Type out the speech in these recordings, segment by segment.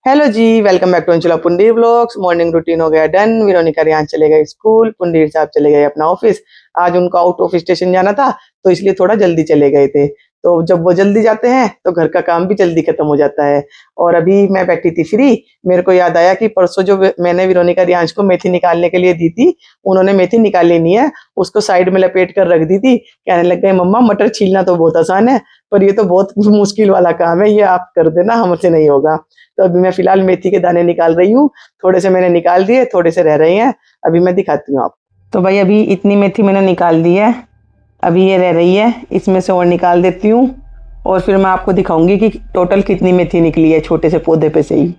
Hello ji, welcome back to Anchala Pundir vlogs. Morning routine हो गया done. Veronica Riyan चले गए स्कूल, पुंडीर साहब चले गए अपना ऑफिस। आज उनको आउट ऑफ स्टेशन जाना था तो इसलिए थोड़ा जल्दी चले गए थे। तो जब वो जल्दी जाते हैं तो घर का काम भी जल्दी खत्म हो जाता है। और अभी मैं बैठी थी फ्री, मेरे को याद आया कि परसों जो मैंने वेरोनिका रियांश को मेथी निकालने के लिए दी थी, उन्होंने मेथी निकाली नहीं है, उसको साइड में लपेट कर रख दी थी। कहने लग गए मम्मा मटर छीलना तो बहुत आसान है, पर ये तो बहुत मुश्किल वाला काम है, ये आप कर देना, हमसे नहीं होगा। तो अभी मैं फिलहाल मेथी के दाने निकाल रही हूँ। थोड़े से मैंने निकाल दिए, थोड़े से रह रहे हैं, अभी मैं दिखाती हूँ आपको। तो भाई अभी इतनी मेथी मैंने निकाल दी है, अभी ये रह रही है, इसमें से और निकाल देती हूँ और फिर मैं आपको दिखाऊंगी कि टोटल कितनी मेथी निकली है छोटे से पौधे पे से ही।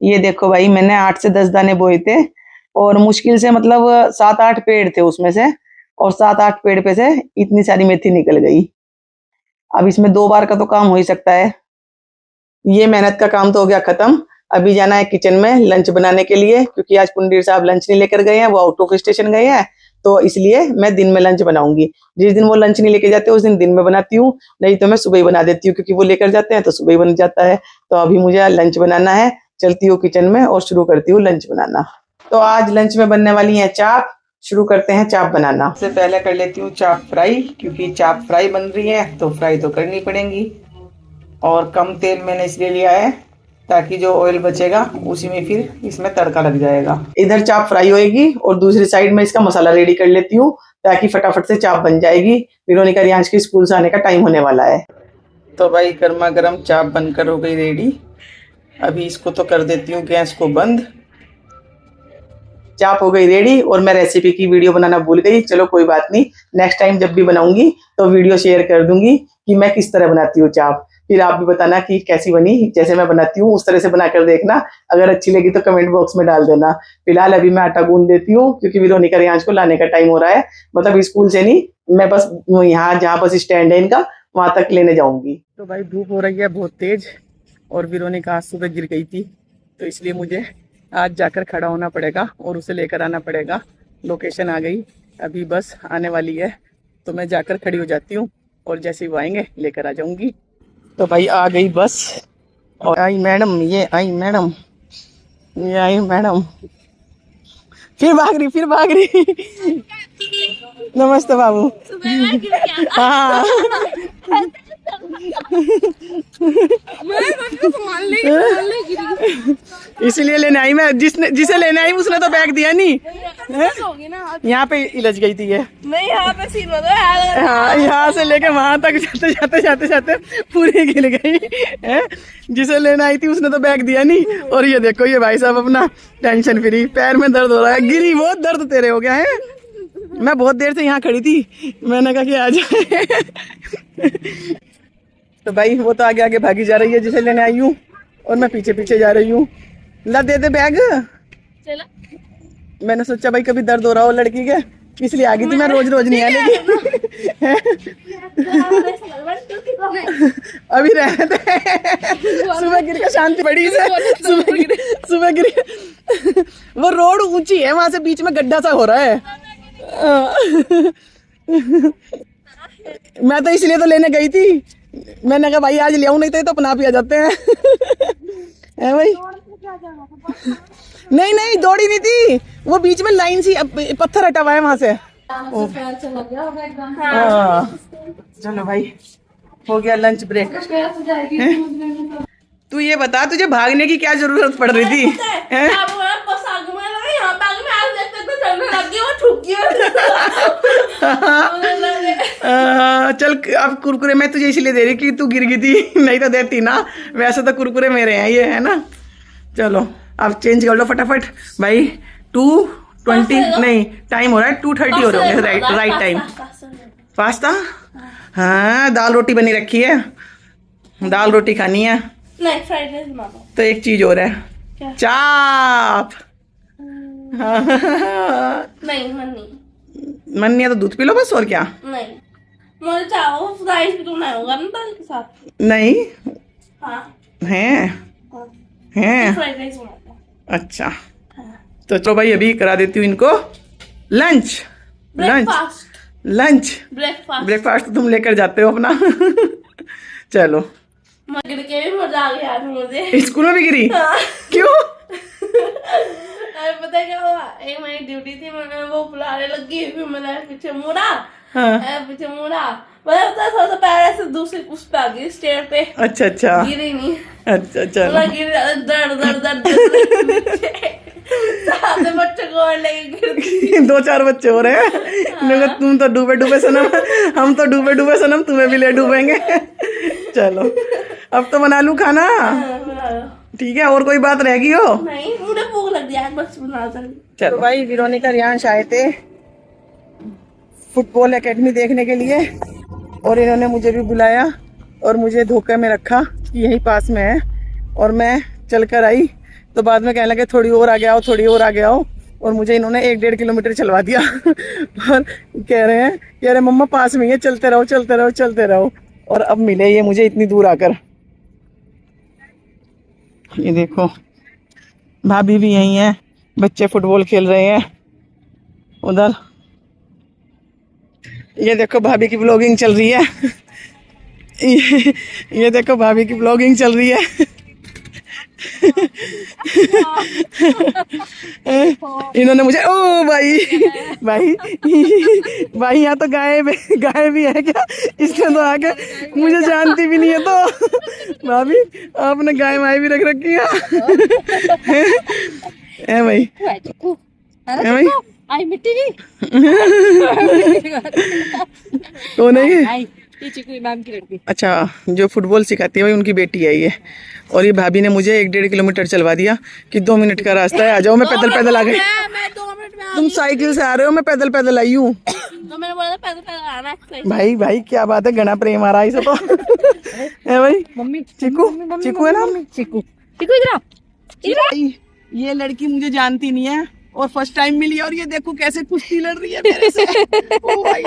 ये देखो भाई, मैंने 8 से 10 दाने बोए थे और मुश्किल से मतलब 7-8 पेड़ थे उसमें से, और 7-8 पेड़ पे से इतनी सारी मेथी निकल गई। अब इसमें 2 बार का तो काम हो ही सकता है। ये मेहनत का काम तो हो गया खत्म। अभी जाना है किचन में लंच बनाने के लिए, क्योंकि आज पुंडीर साहब लंच नहीं लेकर गए हैं, वो आउट ऑफ स्टेशन गए हैं, तो इसलिए मैं दिन में लंच बनाऊंगी। जिस दिन वो लंच नहीं लेके जाते उस दिन में बनाती हूँ, नहीं तो मैं सुबह ही बना देती हूँ, क्योंकि वो लेकर जाते हैं तो सुबह ही बन जाता है। तो अभी मुझे लंच बनाना है, चलती हूँ किचन में और शुरू करती हूँ लंच बनाना। तो आज लंच में बनने वाली है चाप। शुरू करते हैं चाप बनाना। सबसे पहले कर लेती हूँ चाप फ्राई, क्योंकि चाप फ्राई बन रही है तो फ्राई तो करनी पड़ेगी। और कम तेल मैंने इसलिए लिया है ताकि जो ऑयल बचेगा उसी में फिर इसमें तड़का लग जाएगा। इधर चाप फ्राई होएगी और दूसरी साइड में इसका मसाला रेडी कर लेती हूँ, ताकि फटाफट से चाप बन जाएगी। वेरोनिका रियांश के स्कूल से आने का टाइम होने वाला है। तो भाई गर्मा गर्म चाप बनकर हो गई रेडी। अभी इसको तो कर देती हूँ गैस को बंद। चाप हो गई रेडी और मैं रेसिपी की वीडियो बनाना भूल गई। चलो कोई बात नहीं, नेक्स्ट टाइम जब भी बनाऊंगी तो वीडियो शेयर कर दूंगी कि मैं किस तरह बनाती हूँ चाप। फिर आप भी बताना कि कैसी बनी, जैसे मैं बनाती हूँ उस तरह से बनाकर देखना। अगर अच्छी लगी तो कमेंट बॉक्स में डाल देना। फिलहाल अभी मैं आटा गूंद देती हूँ, क्योंकि वेरोनिका रियांश को लाने का टाइम हो रहा है। मतलब स्कूल से नहीं, मैं बस यहाँ जहाँ बस स्टैंड है इनका, वहां तक लेने जाऊंगी। तो भाई धूप हो रही है बहुत तेज, और वेरोनिका आज सुबह गिर गई थी, तो इसलिए मुझे आज जाकर खड़ा होना पड़ेगा और उसे लेकर आना पड़ेगा। लोकेशन आ गई, अभी बस आने वाली है, तो मैं जाकर खड़ी हो जाती हूँ और जैसे ही वो आएंगे लेकर आ जाऊंगी। तो भाई आ गई बस, और आई मैडम, ये आई मैडम, ये आई मैडम, फिर भाग रही नमस्ते बाबू। हाँ इसीलिए लेने आई मैं, जिसे लेने आई उसने तो बैग दिया नहीं। यहाँ पे इलझ गई थी ये, नहीं यहाँ पे सीन हाँ, यहाँ से लेके वहां तक जाते पूरी गिर गई है। जिसे लेने आई थी उसने तो बैग दिया नहीं। और ये देखो, ये भाई साहब अपना टेंशन फ्री, पैर में दर्द हो रहा है, गिरी बहुत दर्द तेरे हो गया है। मैं बहुत देर से यहाँ खड़ी थी, मैंने कहा कि आ जाए। तो भाई वो तो आगे आगे भागी जा रही है जिसे लेने आई हूँ, और मैं पीछे पीछे जा रही हूँ। ला दे बैग। चला। मैंने सोचा भाई कभी दर्द हो रहा हो लड़की के, इसलिए आ गई थी मैं, रोज नहीं आने अभी रहते सुबह गिर का शांति बड़ी से, सुबह गिर वो रोड ऊंची है, वहां से बीच में गड्ढा सा हो रहा है। मैं तो इसलिए तो लेने गई थी, मैंने कहा भाई आज ले आऊं, नहीं तो अपना भी आ जाते हैं। है भाई? नहीं दौड़ी नहीं थी, वो बीच में लाइन सी पत्थर हटा हुआ है वहां से। चलो भाई हो गया लंच ब्रेक। तू ये बता, तुझे भागने की क्या जरूरत पड़ रही थी? चल अब कुरकुरे मैं तुझे इसलिए दे रही कि तू गिर गई थी, नहीं तो देती ना। वैसे तो कुरकुरे मेरे हैं ये, है ना। चलो अब चेंज कर लो फटाफट भाई। 2:20 नहीं, टाइम हो रहा है 2:30 हो रहा है। Right time. पास्ता, हाँ दाल रोटी बनी रखी है, दाल रोटी खानी है। नहीं फ्राइड राइस बना दो। तो एक चीज और है, क्या? चाप। नहीं मन नहीं है तो दूध पी लो बस, और क्या। नहीं मुझे चावल राइस भी तो बनाऊंगा ना दाल के साथ। नहीं हाँ हैं हैं फ्राइड राइस बनाता। अच्छा हाँ। तो चलो भाई अभी करा देती हूँ इनको लंच। ब्रेकफास्ट तो तुम लेकर जाते हो अपना। चलो गिर के भी मजा आ गया मुझे। स्कूल में भी गिरी? हाँ। क्यों? अरे पता क्या हुआ, एक मेरी ड्यूटी थी, मैंने वो बुलाने लगी, फिर मैंने पीछे मुड़ा। हाँ। पीछे मुड़ा, मतलब थोड़ा सा पैर से दूसरी उस पे आ गई, स्टेयर पे। अच्छा अच्छा, गिरी नहीं। अच्छा अच्छा, गिर दर्द दर्द दर्द सारे बच्चे को और लेके गिर। 2-4 बच्चे हो रहे हैं। तुम तो डूबे डूबे सनम, हम तो डूबे डूबे सनम, तुम्हें भी ले डूबेंगे। चलो अब तो बना लूं खाना। ठीक है, और कोई बात रहेगी हो? नहीं, मुझे भूख लग गया, बस बना दो। चलो भाई, विरोनिका रियांश आए थे फुटबॉल एकेडमी देखने के लिए, और इन्होंने मुझे भी बुलाया और मुझे धोखे में रखा कि यहीं पास में है, और मैं चल कर आई तो बाद में कहने लगे थोड़ी और आगे आओ, थोड़ी और आगे आओ, और मुझे इन्होंने 1-1.5 किलोमीटर चलवा दिया। और कह रहे हैं कि अरे मम्मा पास में ही है, चलते रहो चलते रहो चलते रहो। और अब मिले ये मुझे इतनी दूर आकर। ये देखो भाभी भी यही है, बच्चे फुटबॉल खेल रहे हैं उधर। ये देखो भाभी की ब्लॉगिंग चल रही है। ये देखो भाभी की ब्लॉगिंग चल रही है। इन्होंने मुझे, ओ भाई भाई भाई, यहाँ तो गाय भी है क्या? इसने तो आके मुझे जानती भी नहीं है। तो भाभी आपने गाय वाय भी रख रखी है भाई? है भाई? आई मिट्टी नहीं। कौन है ये? ये चिकू इमाम की लड़की। अच्छा, जो फुटबॉल सिखाती है भाई, उनकी बेटी है ये। और ये भाभी ने मुझे 1-1.5 किलोमीटर चलवा दिया कि 2 मिनट का रास्ता है, आ जाओ। मैं पैदल पैदल आ गई। मैं 2 मिनट में तुम साइकिल से आ रहे हो, मैं पैदल पैदल आई हूँ। तो मैंने बोला पैदल पैदल आना है। भाई भाई क्या बात है, घना प्रेम आ रहा है इसे तो। है भाई? मम्मी चिकू, चिकू है ना? चिकू चिकू इधर। ये लड़की मुझे जानती नहीं है और फर्स्ट टाइम मिली है, और ये देखो कैसे कुश्ती लड़ रही है मेरे से। ओ भाई,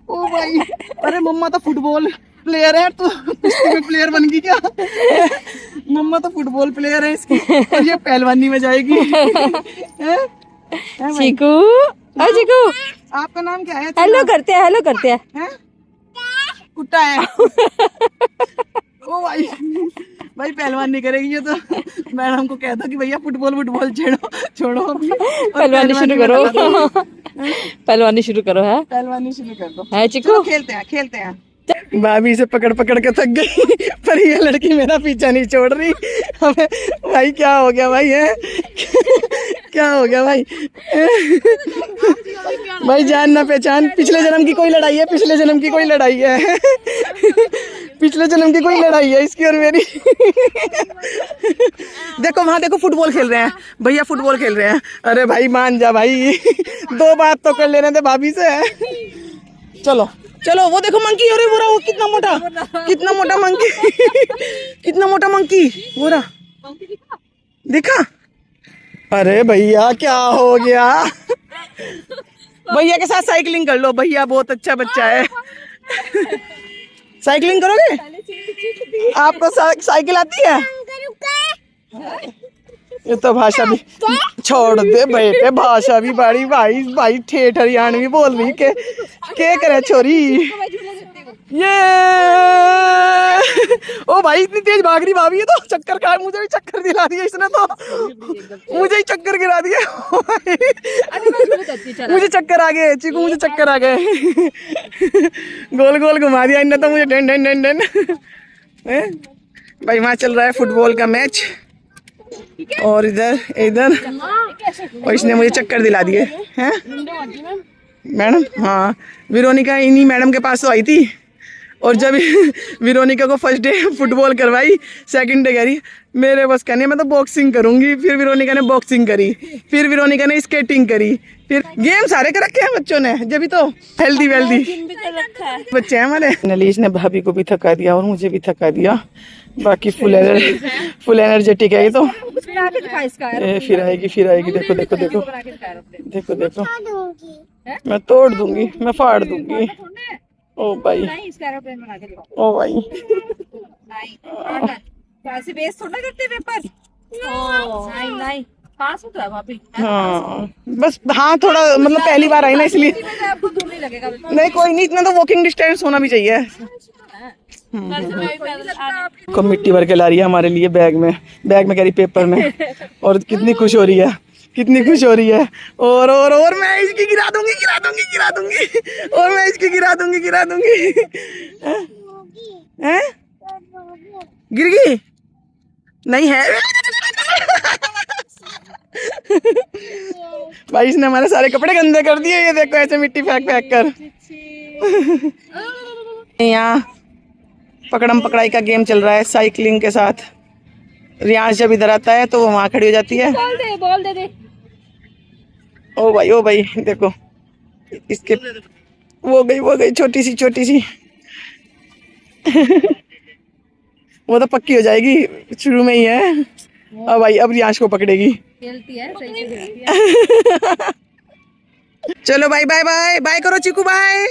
ओ भाई, अरे मम्मा तो फुटबॉल प्लेयर है, तो कुश्ती में प्लेयर बन गई क्या? मम्मा तो फुटबॉल प्लेयर है इसकी, और ये पहलवानी में जाएगी। चिकू, ओ चिकू, आपका नाम क्या है? हेलो करते हैं, हेलो करते हैं। कुत्ता है। ओ भाई, भाई पहलवान नहीं करेगी ये तो। मैडम को कहता कि भैया फुटबॉल छोड़ो पहलवानी शुरू करो। पहलवानी शुरू करो है, पहलवानी शुरू कर दो है चिकू। खेलते हैं। भाभी से पकड़ के थक गई, पर ये लड़की मेरा पीछा नहीं छोड़ रही। हमें भाई क्या हो गया भाई? है क्या हो गया भाई? भाई जान ना पहचान, पिछले जन्म की कोई लड़ाई है, पिछले जन्म की कोई लड़ाई है। पिछले जन्म की कोई लड़ाई है इसकी और मेरी। देखो वहां देखो, फुटबॉल खेल रहे हैं भैया, फुटबॉल खेल रहे हैं। अरे भाई मान जा भाई, 2 बात तो कर लेने थे भाभी से। चलो चलो, वो देखो मंकी, अरे वो रहा, वो कितना मोटा मंकी। कितना मोटा मंकी वो रहा, देखा? अरे भैया क्या हो गया? भैया के साथ साइकिलिंग कर लो, भैया बहुत अच्छा बच्चा है। साइकिलिंग करोगे? आपको साइकिल आती है? ये तो भाषा भी छोड़ दे बेटे, भाषा भी बड़ी भाई ठेठ हरियाणवी बोल रही के करे छोरी। ये ओ भाई इतनी तेज भाग रही भाभी है, तो चक्कर खा, मुझे भी चक्कर दिला दिया इसने तो। मुझे ही चक्कर गिरा दिया। मुझे चक्कर आ गए चिकू, मुझे चक्कर आ गए। गोल गोल घुमा दिया इनने तो मुझे। Done done done done. भाई वहाँ चल रहा है फुटबॉल का मैच, और इधर और इसने मुझे चक्कर दिला दिए हैं मैडम। हाँ, विरोनिका इन्हीं मैडम के पास तो आई थी, और जब विरोनिका को फर्स्ट डे फुटबॉल करवाई, सेकंड डे कह रही मेरे बस कहने मैं तो बॉक्सिंग करूंगी। फिर विरोनिका ने बॉक्सिंग करी, फिर विरोनिका ने स्केटिंग करी, फिर गेम सारे कर रखे हैं बच्चों ने, जब भी तो हेल्दी वेल्दी बच्चे हैं हमारे। नलीश ने भाभी को भी थका दिया और मुझे भी थका दिया, बाकी फुल एनर्जेटिक है ये तो। फिर आएगी देखो देखो देखो देखो देखो, मैं तोड़ दूंगी, मैं फाड़ दूंगी। ओ भाई, ओ भाई, हाँ बस, हाँ थोड़ा मतलब पहली बार आई ना इसलिए। नहीं कोई नहीं, इतना तो वॉकिंग डिस्टेंस होना भी चाहिए। को मिट्टी भर के ला रही है हमारे लिए बैग में कह रही पेपर में। और कितनी खुश हो रही है, कितनी खुश हो रही है। और मैं इसकी गिरा दूंगी और मैं इसकी गिरा दूंगी। हैं? गिर गई? नहीं है भाई, इसने हमारे सारे कपड़े गंदे कर दिए। ये देखो ऐसे मिट्टी फेंक कर। यहाँ पकड़म पकड़ाई का गेम चल रहा है साइकिलिंग के साथ। रियांश जब इधर आता है तो वो वहां खड़ी हो जाती है। बॉल दे। ओ भाई देखो इसके वो गई छोटी सी वो तो पक्की हो जाएगी, शुरू में ही है। अब भाई अब रियांश को पकड़ेगी। खेलती है, सही से खेलती है। चलो भाई, बाय करो चिकू, बाय।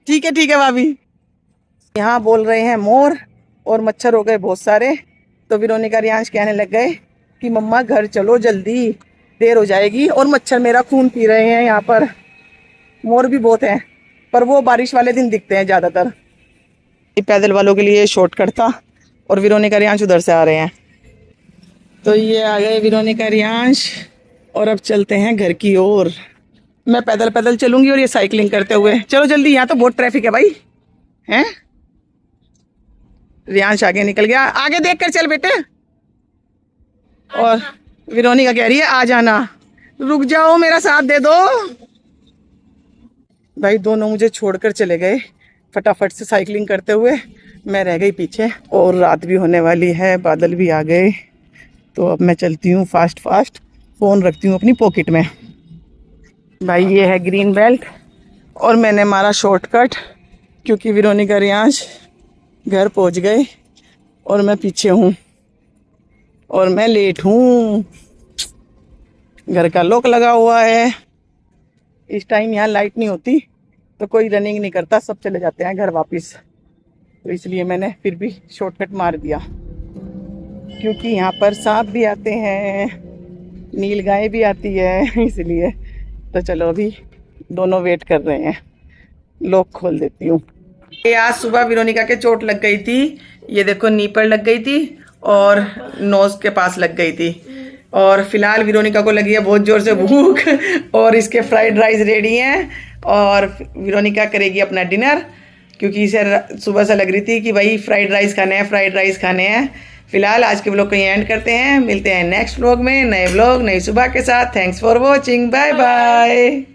ठीक है भाभी। यहाँ बोल रहे हैं मोर और मच्छर हो गए बहुत सारे। तो वेरोनिका रियांश कहने लग गए कि मम्मा घर चलो जल्दी, देर हो जाएगी। और मच्छर मेरा खून पी रहे हैं यहाँ पर। मोर भी बहुत हैं पर वो बारिश वाले दिन दिखते हैं ज़्यादातर। पैदल वालों के लिए शॉर्टकट था और वेरोनिका रियांश उधर से आ रहे हैं। तो ये आ गए वेरोनिका रियांश और अब चलते हैं घर की ओर। मैं पैदल चलूंगी और ये साइकिलिंग करते हुए। चलो जल्दी, यहाँ तो बहुत ट्रैफिक है भाई। हैं? रियांश आगे निकल गया, आगे देख कर चल बेटे। और वेरोनिका कह रही है आ जाना, रुक जाओ मेरा साथ दे दो। भाई दोनों मुझे छोड़कर चले गए फटाफट से साइकिलिंग करते हुए। मैं रह गई पीछे और रात भी होने वाली है, बादल भी आ गए। तो अब मैं चलती हूँ फास्ट, फ़ोन रखती हूँ अपनी पॉकेट में। भाई ये है ग्रीन बेल्ट और मैंने मारा शॉर्टकट क्योंकि वेरोनिका रियांश घर पहुँच गए और मैं पीछे हूँ और मैं लेट हूँ। घर का लॉक लगा हुआ है। इस टाइम यहाँ लाइट नहीं होती तो कोई रनिंग नहीं करता, सब चले जाते हैं घर वापस। तो इसलिए मैंने फिर भी शॉर्टकट मार दिया क्योंकि यहाँ पर सांप भी आते हैं, नील गाय भी आती है इसलिए। तो चलो अभी दोनों वेट कर रहे हैं, लॉक खोल देती हूँ। आज सुबह वेरोनिका के चोट लग गई थी। ये देखो नी पर लग गई थी और नोज के पास लग गई थी। और फिलहाल वेरोनिका को लगी है बहुत जोर से भूख और इसके फ्राइड राइस रेडी हैं और वेरोनिका करेगी अपना डिनर क्योंकि इसे सुबह से लग रही थी कि भाई फ्राइड राइस खाने हैं। फिलहाल आज के व्लॉग को एंड करते हैं, मिलते हैं नेक्स्ट व्लॉग में, नए व्लॉग नई सुबह के साथ। Thanks for watching, bye bye.